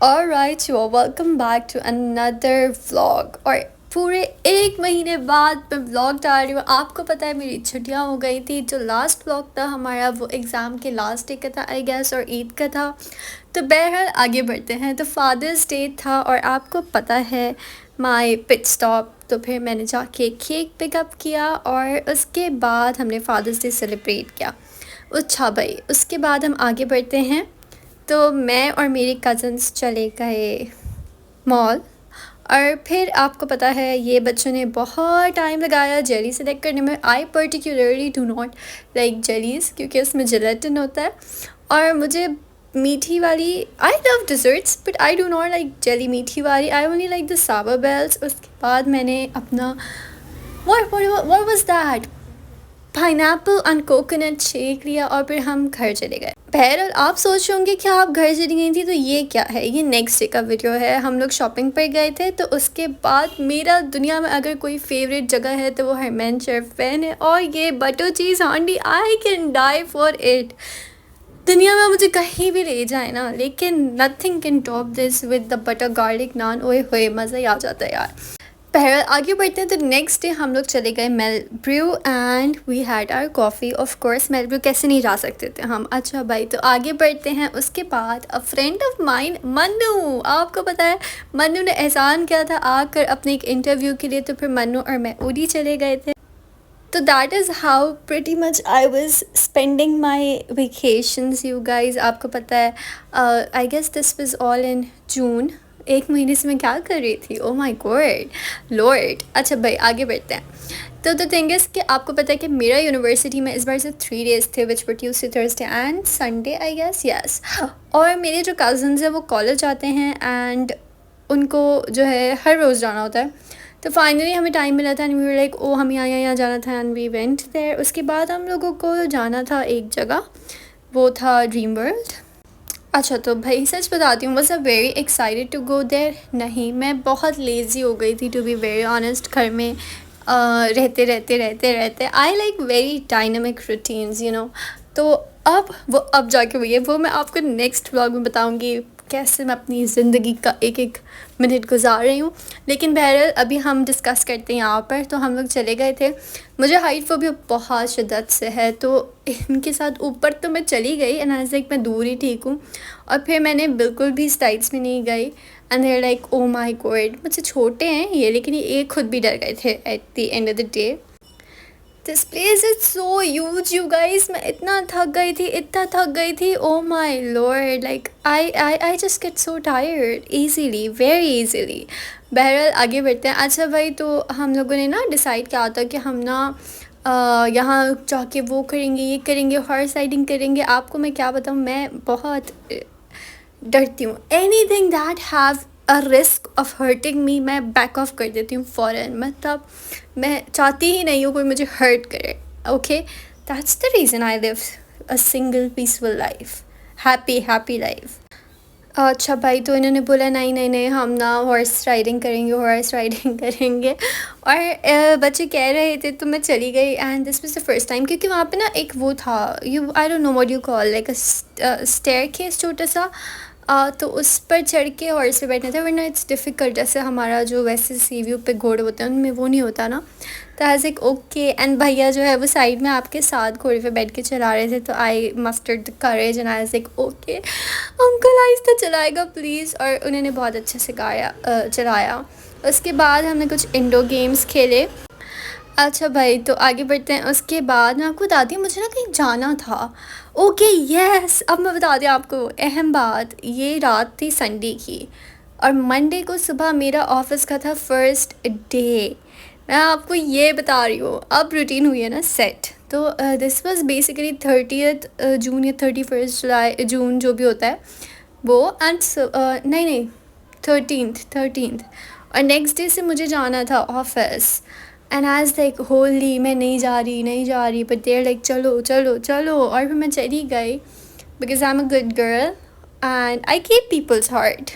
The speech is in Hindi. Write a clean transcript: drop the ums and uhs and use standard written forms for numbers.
Alright you welcome back to another vlog. और पूरे एक महीने बाद मैं व्लॉग डाल रही हूँ। आपको पता है मेरी छुट्टियाँ हो गई थी। जो लास्ट व्लॉग था हमारा वो एग्ज़ाम के लास्ट डे का था आई गेस, और ईद का था। तो बहरहाल आगे बढ़ते हैं। तो फादर्स डे था और आपको पता है माई पिट स्टॉप। तो फिर मैंने जाके केक पिकअप किया और उसके बाद हमने फादर्स डे सेलिब्रेट किया। अच्छा भाई, उसके बाद हम आगे बढ़ते हैं। तो मैं और मेरे कज़न्स चले गए मॉल। और फिर आपको पता है ये बच्चों ने बहुत टाइम लगाया जेली सेलेक्ट करने में। I particularly do not like jellies क्योंकि उसमें जेलेटिन होता है। और मुझे मीठी वाली, I love desserts but I do not like jelly मीठी वाली। I only like the sour bells. उसके बाद मैंने अपना what was that? Pineapple and coconut shake लिया और फिर हम घर चले गए। बहरहाल आप सोच रहे होंगे क्या आप घर चली गई थी, तो ये क्या है, ये नेक्स्ट डे का वीडियो है। हम लोग शॉपिंग पर गए थे। तो उसके बाद मेरा दुनिया में अगर कोई फेवरेट जगह है तो वो हरमैन शेफ फैन है। और ये butter cheese handi, I can die for it. दुनिया में मुझे कहीं भी ले जाए ना, लेकिन nothing can top this with the butter garlic naan. ओए होए, मज़ा ही आ जाता है यार। बहरहाल आगे बढ़ते हैं। तो नेक्स्ट डे हम लोग चले गए Melbrew and we had our coffee. Of course Melbrew कैसे नहीं जा सकते थे हम। अच्छा भाई, तो आगे बढ़ते हैं। उसके बाद अ फ्रेंड ऑफ माइन मन्नू, आपको पता है मन्नू ने एहसान किया था आकर अपने एक इंटरव्यू के लिए। तो फिर मन्नू और मैं उड़ी चले गए थे। तो that is how pretty much I was spending my vacations you guys. आपको पता है I guess this was all in June. एक महीने से मैं क्या कर रही थी, ओ माई गॉड लॉर्ड। अच्छा भाई आगे बढ़ते हैं। तो द थिंग इज़ कि आपको पता है कि मेरा यूनिवर्सिटी में इस बार से 3 डेज़ थे which were Tuesday Thursday and Sunday I guess, yes. और मेरे जो कज़न्स हैं वो कॉलेज आते हैं एंड उनको जो है हर रोज़ जाना होता है। तो फाइनली हमें टाइम मिला था and we were like oh हमें यहाँ जाना था एंड वी वेंट देयर। उसके बाद हम लोगों को जाना था एक जगह, वो था ड्रीम वर्ल्ड। अच्छा तो भाई सच बताती हूँ, was a very excited to go there. नहीं, मैं बहुत लेज़ी हो गई थी टू बी वेरी ऑनेस्ट। घर में रहते I like very dynamic routines you know. तो अब जाके हुई है वो मैं आपको नेक्स्ट व्लॉग में बताऊँगी कैसे मैं अपनी ज़िंदगी का एक एक मिनट गुजार रही हूँ। लेकिन बहरहाल अभी हम डिस्कस करते हैं यहाँ पर। तो हम लोग चले गए थे। मुझे हाइट फोबिया बहुत शिद्दत से है, तो इनके साथ ऊपर तो मैं चली गई एंड आई लाइक मैं दूर ही ठीक हूँ। और फिर मैंने बिल्कुल भी स्लाइड्स में नहीं गई and there like oh my god, मुझसे छोटे हैं ये लेकिन ये खुद भी डर गए थे at the end of the day. This place is so huge you guys. मैं इतना थक गई थी oh my lord. Like I just get so tired easily, very easily. बहरहाल आगे बढ़ते हैं। अच्छा भाई, तो हम लोगों ने ना डिसाइड किया था कि हम ना यहाँ जाके वो करेंगे, ये करेंगे, हॉर्स राइडिंग करेंगे। आपको मैं क्या बताऊँ, मैं बहुत डरती हूँ। Any thing that have a risk of hurting me मैं बैक ऑफ कर देती हूँ फ़ौरन। मतलब मैं चाहती ही नहीं हूँ कोई मुझे हर्ट करे। Okay, that's the reason I live a single peaceful life, happy life. अच्छा भाई, तो इन्होंने बोला नहीं नहीं नहीं हम ना हॉर्स राइडिंग करेंगे। और बच्चे कह रहे थे तो मैं चली गई and this was the first time. क्योंकि वहाँ पे ना एक वो था, you I don't know what you call like a staircase छोटा सा। तो उस पर चढ़ के हॉर्स पे बैठना था, वरना इट्स डिफ़िकल्ट। जैसे हमारा जो वैसे सी व्यू पे घोड़े होते हैं उनमें वो नहीं होता ना। तो एज एक ओके एंड भैया जो है वो साइड में आपके साथ घोड़े पे बैठ के चला रहे थे। तो I mustered the courage and I एक ओके अंकल आहिस्ता चलाएगा प्लीज़। और उन्होंने बहुत अच्छे से चलाया। उसके बाद हमने कुछ इंडोर गेम्स खेले। अच्छा भाई, तो आगे बढ़ते हैं। उसके बाद मैं आपको बताती हूँ मुझे ना कहीं जाना था। ओके यस, अब मैं बताती हूँ आपको अहम बात। ये रात थी संडे की और मंडे को सुबह मेरा ऑफिस का था फर्स्ट डे। मैं आपको ये बता रही हूँ, अब रूटीन हुई है ना सेट। तो दिस वाज बेसिकली 30th जून या 31st जुलाई जून जो भी होता है वो। एंड नहीं 13th। और नेक्स्ट डे से मुझे जाना था ऑफिस एंड आज लाइक होली मैं नहीं जा रही बट देर लाइक चलो। और फिर मैं चली गई because I am a good girl and I keep people's heart.